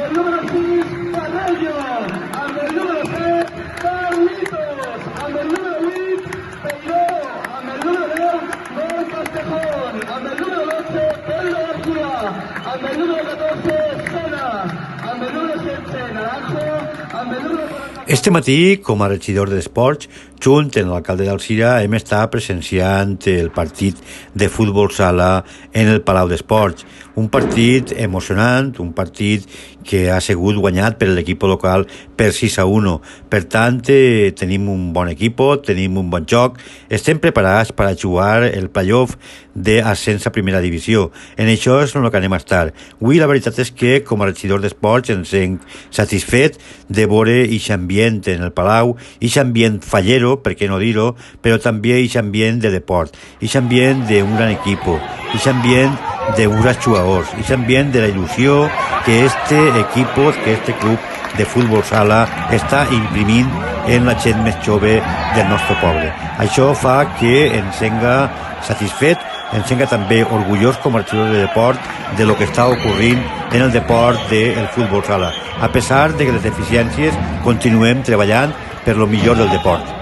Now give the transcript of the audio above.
el número 6, Carrello, amb el número 7, Carlitos, amb el número 8, Peiró, amb el número 10, Mel Castejón, amb el número 12, Pedro García, amb el número 14, Sena, amb el número 16, Naranjo, amb el número 40... Este matí, com a regidor d'Esports, junt amb l'alcalde d'Alzira, hem estat presenciant el partit de futbol sala en el Palau d'Esports. Un partit emocionant, un partit que ha sigut guanyat per l'equip local per 6-1. Per tant, tenim un bon equip, tenim un bon joc, estem preparats per a jugar el playoff d'ascens a primera divisió. En això és en el que anem a estar. Avui la veritat és que, com a regidor d'Esports, ens hem satisfet de veure aquest ambient en el Palau, aquest ambient fallero, per què no dir-ho, però també aquest ambient de deport, aquest ambient d'un gran equip, aquest ambient d'uns jugadors, aquest ambient de la il·lusió que este equip, que este club de futbol sala està imprimint en la gent més jove del nostre poble. Això fa que ens senga satisfet, ens senga també orgullós com a regidor de deport de lo que està ocorrint en el deport del futbol sala. A pesar de que les deficiències continuem treballant per lo millor del deport.